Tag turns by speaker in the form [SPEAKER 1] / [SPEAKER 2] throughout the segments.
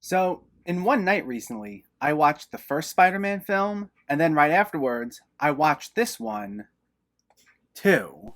[SPEAKER 1] So, in one night recently, I watched the first Spider-Man film, and then right afterwards, I watched this one, too.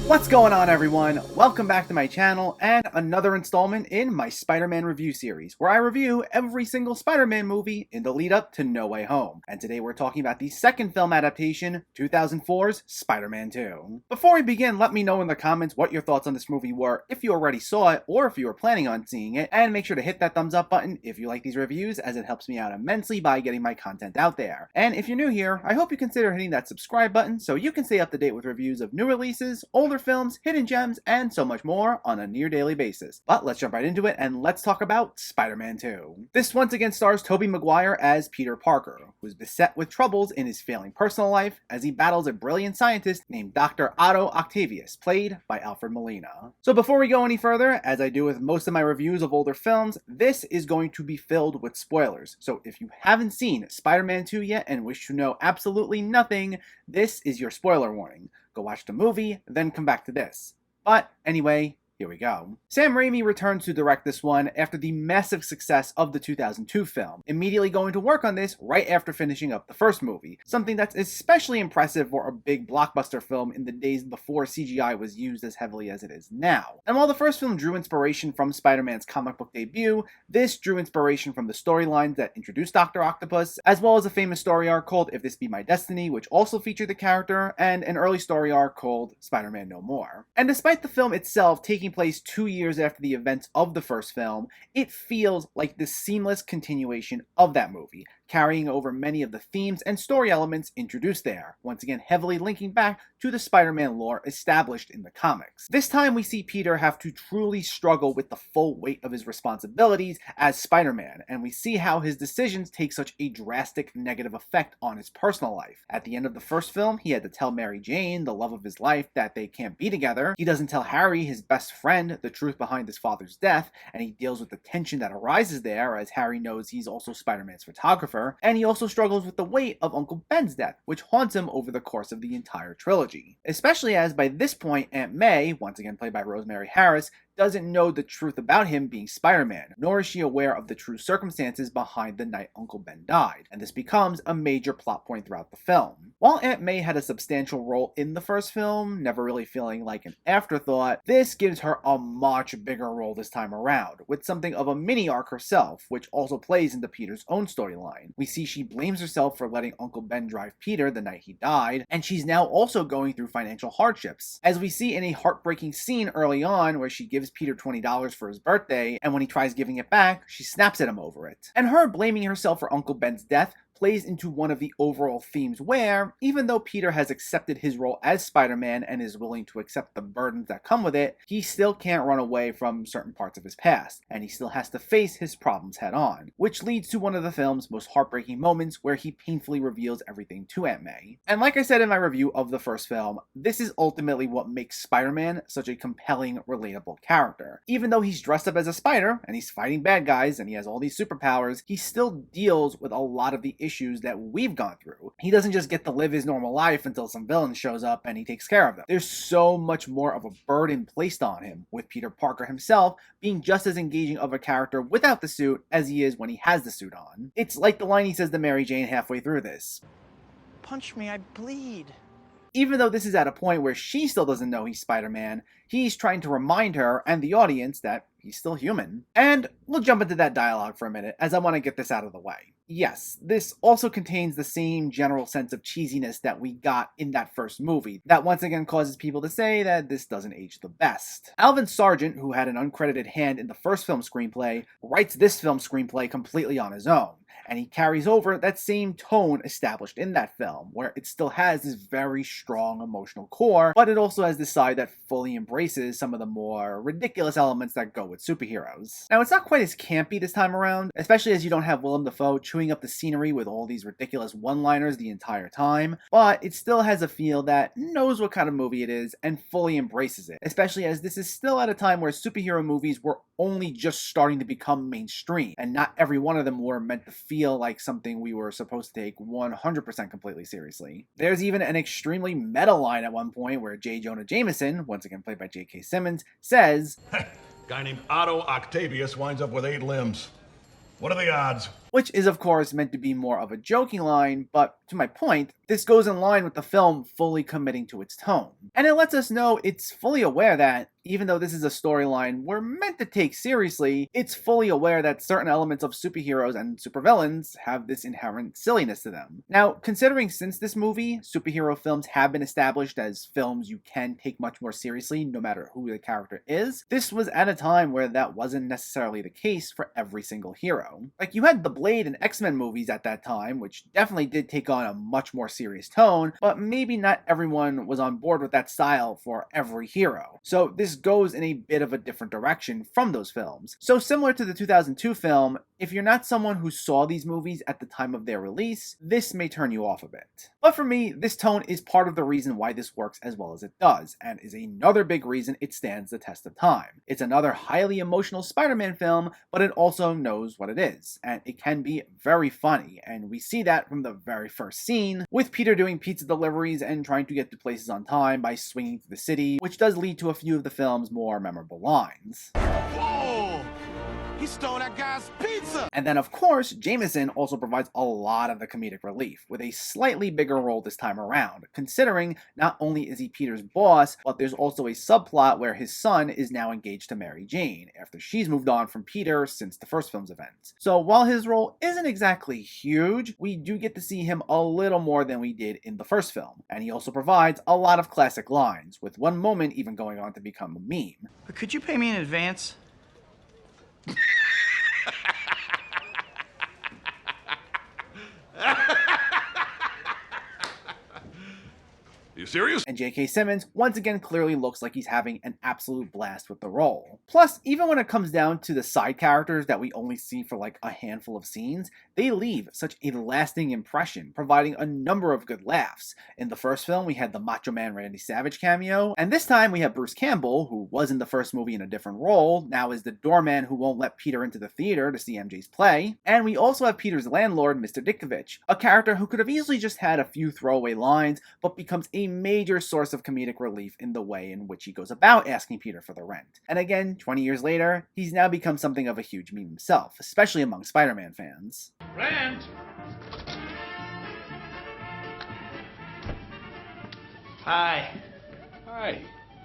[SPEAKER 1] What's going on, everyone? Welcome back to my channel and another installment in my Spider-Man review series, where I review every single Spider-Man movie in the lead up to No Way Home. And today we're talking about the second film adaptation, 2004's Spider-Man 2. Before we begin, let me know in the comments what your thoughts on this movie were, if you already saw it or if you were planning on seeing it, and make sure to hit that thumbs up button if you like these reviews, as it helps me out immensely by getting my content out there. And if you're new here, I hope you consider hitting that subscribe button so you can stay up to date with reviews of new releases, older films, hidden gems, and so much more on a near daily basis. But let's jump right into it and let's talk about Spider-Man 2. This once again stars Tobey Maguire as Peter Parker, who's beset with troubles in his failing personal life as he battles a brilliant scientist named Doctor Otto Octavius, played by Alfred Molina. So before we go any further, as I do with most of my reviews of older films, this is going to be filled with spoilers. So if you haven't seen Spider-Man 2 yet and wish to know absolutely nothing, this is your spoiler warning. Go watch the movie, then come back to this. But anyway, here we go. Sam Raimi returns to direct this one after the massive success of the 2002 film, immediately going to work on this right after finishing up the first movie, something that's especially impressive for a big blockbuster film in the days before CGI was used as heavily as it is now. And while the first film drew inspiration from Spider-Man's comic book debut, this drew inspiration from the storylines that introduced Doctor Octopus, as well as a famous story arc called If This Be My Destiny, which also featured the character, and an early story arc called Spider-Man No More. And despite the film itself taking place 2 years after the events of the first film, it feels like the seamless continuation of that movie, carrying over many of the themes and story elements introduced there, once again heavily linking back to the Spider-Man lore established in the comics. This time we see Peter have to truly struggle with the full weight of his responsibilities as Spider-Man, and we see how his decisions take such a drastic negative effect on his personal life. At the end of the first film, he had to tell Mary Jane, the love of his life, that they can't be together. He doesn't tell Harry, his best friend, the truth behind his father's death, and he deals with the tension that arises there as Harry knows he's also Spider-Man's photographer, and he also struggles with the weight of Uncle Ben's death, which haunts him over the course of the entire trilogy. Especially as by this point, Aunt May, once again played by Rosemary Harris, doesn't know the truth about him being Spider-Man, nor is she aware of the true circumstances behind the night Uncle Ben died, and this becomes a major plot point throughout the film. While Aunt May had a substantial role in the first film, never really feeling like an afterthought, this gives her a much bigger role this time around, with something of a mini arc herself, which also plays into Peter's own storyline. We see she blames herself for letting Uncle Ben drive Peter the night he died, and she's now also going through financial hardships, as we see in a heartbreaking scene early on where she gives Peter $20 for his birthday, and when he tries giving it back, she snaps at him over it. And her blaming herself for Uncle Ben's death plays into one of the overall themes where, even though Peter has accepted his role as Spider-Man and is willing to accept the burdens that come with it, he still can't run away from certain parts of his past, and he still has to face his problems head on, which leads to one of the film's most heartbreaking moments where he painfully reveals everything to Aunt May. And like I said in my review of the first film, this is ultimately what makes Spider-Man such a compelling, relatable character. Even though he's dressed up as a spider, and he's fighting bad guys, and he has all these superpowers, he still deals with a lot of the issues that we've gone through. He doesn't just get to live his normal life until some villain shows up and he takes care of them. There's so much more of a burden placed on him, with Peter Parker himself being just as engaging of a character without the suit as he is when he has the suit on. It's like the line he says to Mary Jane halfway through this.
[SPEAKER 2] Punch me, I bleed.
[SPEAKER 1] Even though this is at a point where she still doesn't know he's Spider-Man, he's trying to remind her and the audience that he's still human. And we'll jump into that dialogue for a minute, as I want to get this out of the way. Yes, this also contains the same general sense of cheesiness that we got in that first movie, that once again causes people to say that this doesn't age the best. Alvin Sargent, who had an uncredited hand in the first film screenplay, writes this film's screenplay completely on his own, and he carries over that same tone established in that film, where it still has this very strong emotional core, but it also has this side that fully embraces some of the more ridiculous elements that go with superheroes. Now, it's not quite as campy this time around, especially as you don't have Willem Dafoe chewing up the scenery with all these ridiculous one-liners the entire time, but it still has a feel that knows what kind of movie it is and fully embraces it, especially as this is still at a time where superhero movies were only just starting to become mainstream, and not every one of them were meant to feel feel like something we were supposed to take 100% completely seriously. There's even an extremely meta line at one point where J. Jonah Jameson, once again played by J.K. Simmons, says,
[SPEAKER 3] Guy named Otto Octavius winds up with 8 limbs. What are the odds?
[SPEAKER 1] Which is of course meant to be more of a joking line, but to my point, this goes in line with the film fully committing to its tone. And it lets us know it's fully aware that, even though this is a storyline we're meant to take seriously, it's fully aware that certain elements of superheroes and supervillains have this inherent silliness to them. Now, considering since this movie, superhero films have been established as films you can take much more seriously no matter who the character is, this was at a time where that wasn't necessarily the case for every single hero. Like, you had the Blade and X-Men movies at that time, which definitely did take on a much more serious tone, but maybe not everyone was on board with that style for every hero. So this goes in a bit of a different direction from those films. So similar to the 2002 film, if you're not someone who saw these movies at the time of their release, this may turn you off a bit. But for me, this tone is part of the reason why this works as well as it does, and is another big reason it stands the test of time. It's another highly emotional Spider-Man film, but it also knows what it is, and it can be very funny, and we see that from the very first scene, with Peter doing pizza deliveries and trying to get to places on time by swinging through the city, which does lead to a few of the film's more memorable lines.
[SPEAKER 4] Whoa! He stole that guy's pizza!
[SPEAKER 1] And then of course, Jameson also provides a lot of the comedic relief, with a slightly bigger role this time around, considering not only is he Peter's boss, but there's also a subplot where his son is now engaged to Mary Jane, after she's moved on from Peter since the first film's events. So while his role isn't exactly huge, we do get to see him a little more than we did in the first film, and he also provides a lot of classic lines, with one moment even going on to become a meme.
[SPEAKER 2] But could you pay me in advance?
[SPEAKER 3] You serious?
[SPEAKER 1] And J.K. Simmons once again clearly looks like he's having an absolute blast with the role. Plus, even when it comes down to the side characters that we only see for like a handful of scenes, they leave such a lasting impression, providing a number of good laughs. In the first film, we had the Macho Man Randy Savage cameo, and this time we have Bruce Campbell, who was in the first movie in a different role, now is the doorman who won't let Peter into the theater to see MJ's play, and we also have Peter's landlord, Mr. Ditkovich, a character who could have easily just had a few throwaway lines, but becomes a major source of comedic relief in the way in which he goes about asking Peter for the rent. And again, 20 years later, he's now become something of a huge meme himself, especially among Spider-Man fans.
[SPEAKER 3] Rent!
[SPEAKER 2] Hi.
[SPEAKER 5] Hi.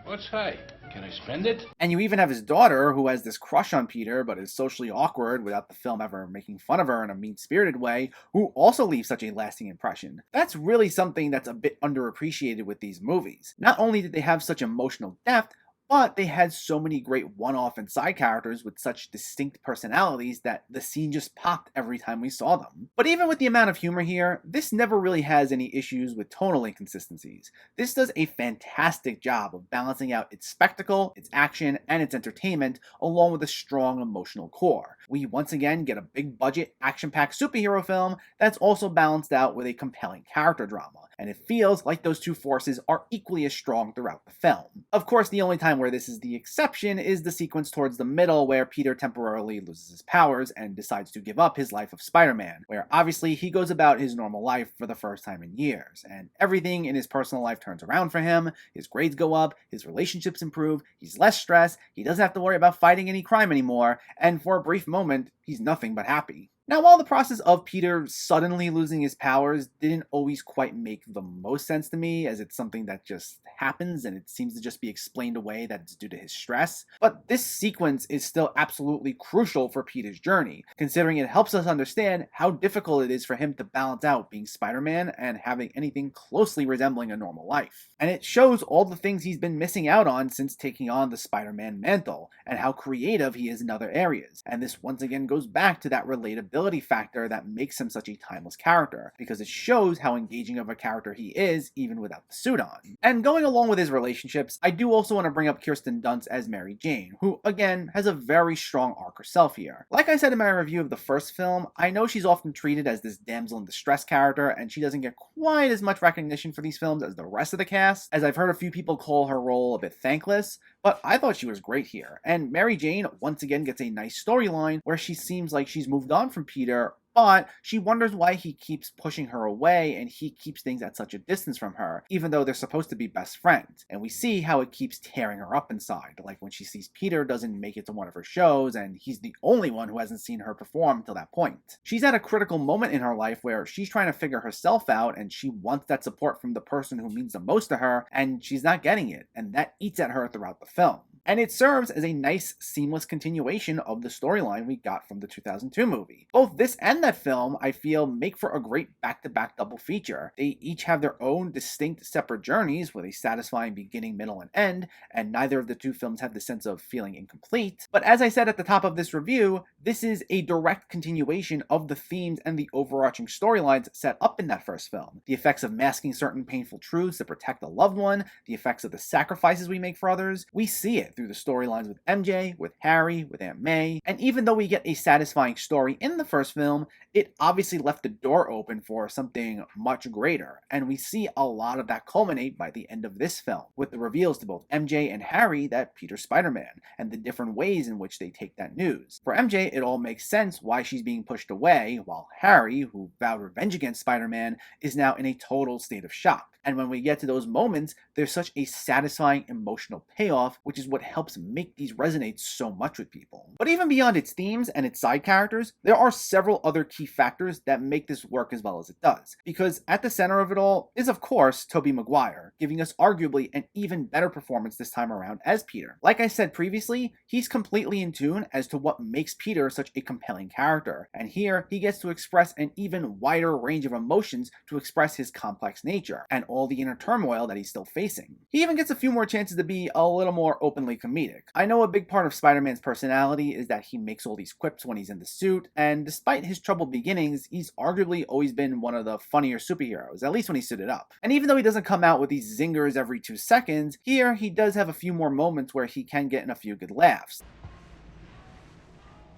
[SPEAKER 5] What's hi? Can I spend it?
[SPEAKER 1] And you even have his daughter, who has this crush on Peter, but is socially awkward without the film ever making fun of her in a mean-spirited way, who also leaves such a lasting impression. That's really something that's a bit underappreciated with these movies. Not only did they have such emotional depth, but they had so many great one-off and side characters with such distinct personalities that the scene just popped every time we saw them. But even with the amount of humor here, this never really has any issues with tonal inconsistencies. This does a fantastic job of balancing out its spectacle, its action, and its entertainment, along with a strong emotional core. We once again get a big-budget, action-packed superhero film that's also balanced out with a compelling character drama, and it feels like those two forces are equally as strong throughout the film. Of course, the only time where this is the exception is the sequence towards the middle where Peter temporarily loses his powers and decides to give up his life of Spider-Man, where obviously he goes about his normal life for the first time in years, and everything in his personal life turns around for him, his grades go up, his relationships improve, he's less stressed, he doesn't have to worry about fighting any crime anymore, and for a brief moment, he's nothing but happy. Now, while the process of Peter suddenly losing his powers didn't always quite make the most sense to me, as it's something that just happens and it seems to just be explained away that it's due to his stress, but this sequence is still absolutely crucial for Peter's journey, considering it helps us understand how difficult it is for him to balance out being Spider-Man and having anything closely resembling a normal life. And it shows all the things he's been missing out on since taking on the Spider-Man mantle, and how creative he is in other areas, and this once again goes back to that relatability factor that makes him such a timeless character, because it shows how engaging of a character he is even without the suit on. And going along with his relationships, I do also want to bring up Kirsten Dunst as Mary Jane, who again has a very strong arc herself here. Like I said in my review of the first film, I know she's often treated as this damsel in distress character, and she doesn't get quite as much recognition for these films as the rest of the cast, as I've heard a few people call her role a bit thankless, but I thought she was great here. And Mary Jane once again gets a nice storyline where she seems like she's moved on from Peter, but she wonders why he keeps pushing her away and he keeps things at such a distance from her, even though they're supposed to be best friends. And we see how it keeps tearing her up inside, like when she sees Peter doesn't make it to one of her shows and he's the only one who hasn't seen her perform till that point. She's at a critical moment in her life where she's trying to figure herself out and she wants that support from the person who means the most to her, and she's not getting it, and that eats at her throughout the film. And it serves as a nice, seamless continuation of the storyline we got from the 2002 movie. Both this and that film, I feel, make for a great back-to-back double feature. They each have their own distinct, separate journeys with a satisfying beginning, middle, and end, and neither of the two films have the sense of feeling incomplete. But as I said at the top of this review, this is a direct continuation of the themes and the overarching storylines set up in that first film. The effects of masking certain painful truths to protect a loved one, the effects of the sacrifices we make for others, we see it through the storylines with MJ, with Harry, with Aunt May, and even though we get a satisfying story in the first film, it obviously left the door open for something much greater, and we see a lot of that culminate by the end of this film, with the reveals to both MJ and Harry that Peter's Spider-Man, and the different ways in which they take that news. For MJ, it all makes sense why she's being pushed away, while Harry, who vowed revenge against Spider-Man, is now in a total state of shock. And when we get to those moments, there's such a satisfying emotional payoff, which is what helps make these resonate so much with people. But even beyond its themes and its side characters, there are several other key factors that make this work as well as it does. Because at the center of it all is, of course, Tobey Maguire, giving us arguably an even better performance this time around as Peter. Like I said previously, he's completely in tune as to what makes Peter such a compelling character. And here, he gets to express an even wider range of emotions to express his complex nature, and all the inner turmoil that he's still facing. He even gets a few more chances to be a little more openly comedic. I know a big part of Spider-Man's personality is that he makes all these quips when he's in the suit, and despite his troubled beginnings, he's arguably always been one of the funnier superheroes, at least when he suited up. And even though he doesn't come out with these zingers every 2 seconds, here he does have a few more moments where he can get in a few good laughs.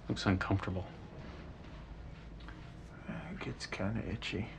[SPEAKER 5] Looks uncomfortable.
[SPEAKER 6] It gets kind of itchy.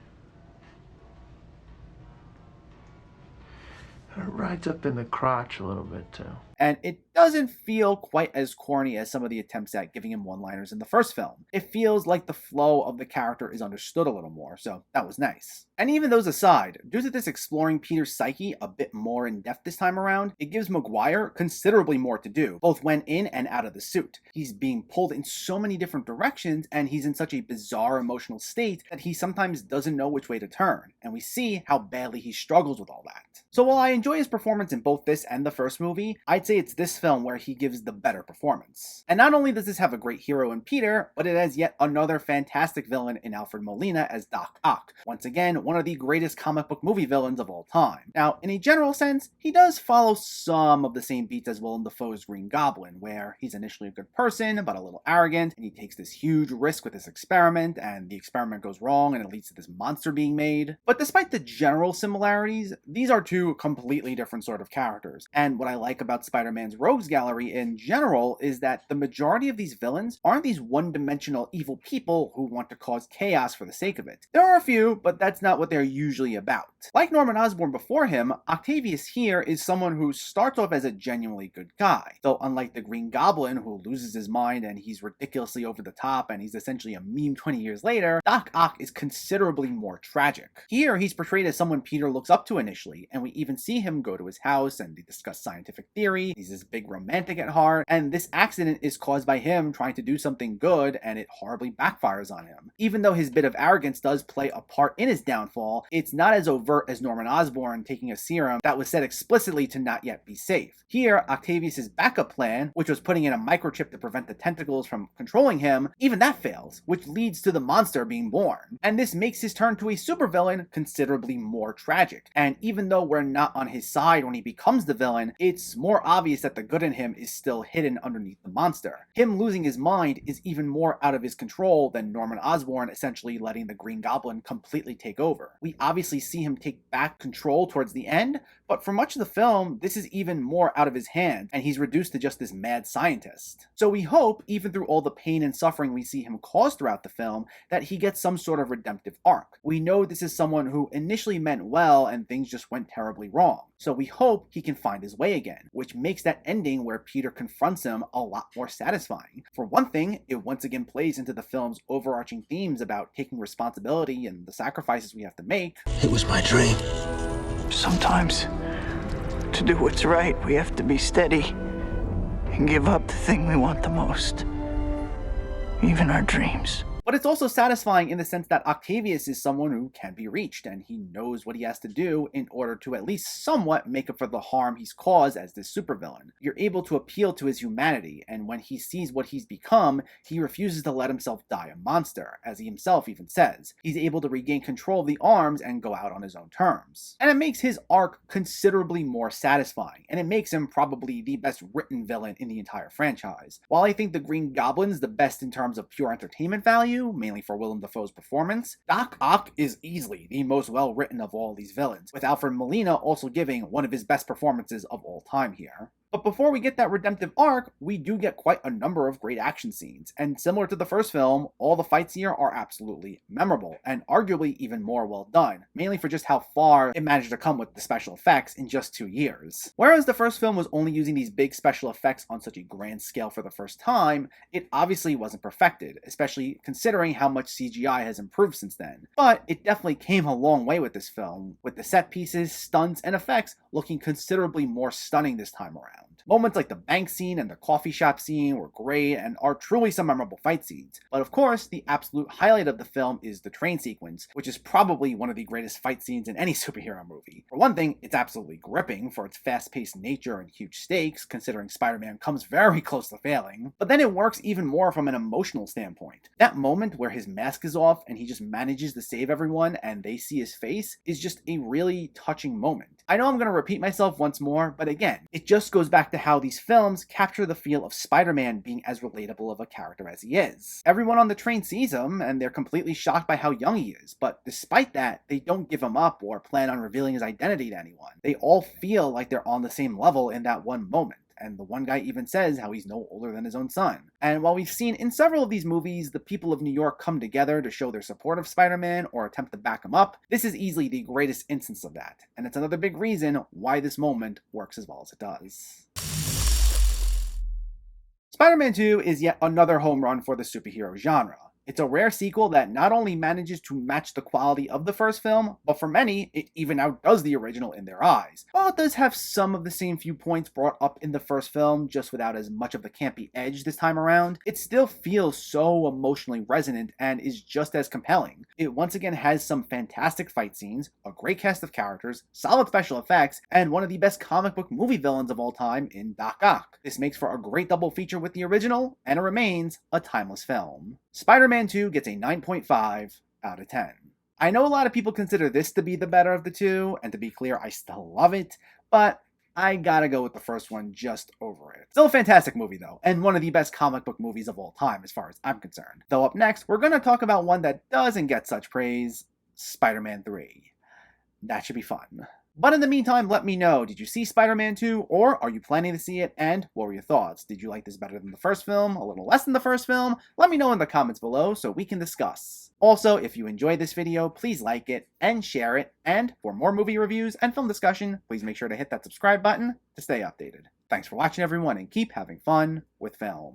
[SPEAKER 6] It rides up in the crotch a little bit too.
[SPEAKER 1] And it doesn't feel quite as corny as some of the attempts at giving him one-liners in the first film. It feels like the flow of the character is understood a little more, so that was nice. And even those aside, due to this exploring Peter's psyche a bit more in depth this time around, it gives Maguire considerably more to do, both when in and out of the suit. He's being pulled in so many different directions, and he's in such a bizarre emotional state that he sometimes doesn't know which way to turn, and we see how badly he struggles with all that. So while I enjoy his performance in both this and the first movie, I'd say it's this film where he gives the better performance. And not only does this have a great hero in Peter, but it has yet another fantastic villain in Alfred Molina as Doc Ock. Once again, one of the greatest comic book movie villains of all time. Now, in a general sense, he does follow some of the same beats as Willem Dafoe's Green Goblin, where he's initially a good person, but a little arrogant, and he takes this huge risk with this experiment, and the experiment goes wrong, and it leads to this monster being made. But despite the general similarities, these are two completely different sort of characters. And what I like about Spider-Man's Rogues Gallery in general is that the majority of these villains aren't these one-dimensional evil people who want to cause chaos for the sake of it. There are a few, but that's not what they're usually about. Like Norman Osborn before him, Octavius here is someone who starts off as a genuinely good guy. Though unlike the Green Goblin, who loses his mind and he's ridiculously over the top and he's essentially a meme 20 years later, Doc Ock is considerably more tragic. Here, he's portrayed as someone Peter looks up to initially, and we even see him go to his house and they discuss scientific theory. He's this big romantic at heart, and this accident is caused by him trying to do something good, and it horribly backfires on him. Even though his bit of arrogance does play a part in his downfall, it's not as overt as Norman Osborn taking a serum that was said explicitly to not yet be safe. Here, Octavius's backup plan, which was putting in a microchip to prevent the tentacles from controlling him, even that fails, which leads to the monster being born. And this makes his turn to a supervillain considerably more tragic. And even though we're not on his side when he becomes the villain, it's more obvious that the good in him is still hidden underneath the monster. Him losing his mind is even more out of his control than Norman Osborn essentially letting the Green Goblin completely take over. We obviously see him take back control towards the end, But for much of the film, this is even more out of his hand, and he's reduced to just this mad scientist. So we hope, even through all the pain and suffering we see him cause throughout the film, that he gets some sort of redemptive arc. We know this is someone who initially meant well and things just went terribly wrong. So we hope he can find his way again, which makes that ending where Peter confronts him a lot more satisfying. For one thing, it once again plays into the film's overarching themes about taking responsibility and the sacrifices we have to make.
[SPEAKER 7] It was my dream.
[SPEAKER 2] Sometimes, to do what's right, we have to be steady and give up the thing we want the most, even our dreams.
[SPEAKER 1] But it's also satisfying in the sense that Octavius is someone who can be reached, and he knows what he has to do in order to at least somewhat make up for the harm he's caused as this supervillain. You're able to appeal to his humanity, and when he sees what he's become, he refuses to let himself die a monster, as he himself even says. He's able to regain control of the arms and go out on his own terms. And it makes his arc considerably more satisfying, and it makes him probably the best written villain in the entire franchise. While I think the Green Goblin's the best in terms of pure entertainment value, mainly for Willem Dafoe's performance, Doc Ock is easily the most well-written of all these villains, with Alfred Molina also giving one of his best performances of all time here. But before we get that redemptive arc, we do get quite a number of great action scenes, and similar to the first film, all the fights here are absolutely memorable, and arguably even more well done, mainly for just how far it managed to come with the special effects in just 2 years. Whereas the first film was only using these big special effects on such a grand scale for the first time, it obviously wasn't perfected, especially considering how much CGI has improved since then. But it definitely came a long way with this film, with the set pieces, stunts, and effects looking considerably more stunning this time around. Moments like the bank scene and the coffee shop scene were great and are truly some memorable fight scenes. But of course, the absolute highlight of the film is the train sequence, which is probably one of the greatest fight scenes in any superhero movie. For one thing, it's absolutely gripping for its fast-paced nature and huge stakes, considering Spider-Man comes very close to failing. But then it works even more from an emotional standpoint. That moment where his mask is off and he just manages to save everyone and they see his face is just a really touching moment. I know I'm going to repeat myself once more, but again, it just goes back to how these films capture the feel of Spider-Man being as relatable of a character as he is. Everyone on the train sees him, and they're completely shocked by how young he is, but despite that, they don't give him up or plan on revealing his identity to anyone. They all feel like they're on the same level in that one moment. And the one guy even says how he's no older than his own son. And while we've seen in several of these movies the people of New York come together to show their support of Spider-Man or attempt to back him up, this is easily the greatest instance of that. And it's another big reason why this moment works as well as it does. Spider-Man 2 is yet another home run for the superhero genre. It's a rare sequel that not only manages to match the quality of the first film, but for many, it even outdoes the original in their eyes. While it does have some of the same few points brought up in the first film, just without as much of the campy edge this time around, it still feels so emotionally resonant and is just as compelling. It once again has some fantastic fight scenes, a great cast of characters, solid special effects, and one of the best comic book movie villains of all time in Doc Ock. This makes for a great double feature with the original, and it remains a timeless film. Spider-Man 2 gets a 9.5 out of 10. I know a lot of people consider this to be the better of the two, and to be clear, I still love it, but I gotta go with the first one just over it. Still a fantastic movie though, and one of the best comic book movies of all time as far as I'm concerned. Though up next, we're gonna talk about one that doesn't get such praise, Spider-Man 3. That should be fun. But in the meantime, let me know, did you see Spider-Man 2, or are you planning to see it, and what were your thoughts? Did you like this better than the first film, a little less than the first film? Let me know in the comments below so we can discuss. Also, if you enjoyed this video, please like it and share it, and for more movie reviews and film discussion, please make sure to hit that subscribe button to stay updated. Thanks for watching everyone, and keep having fun with film.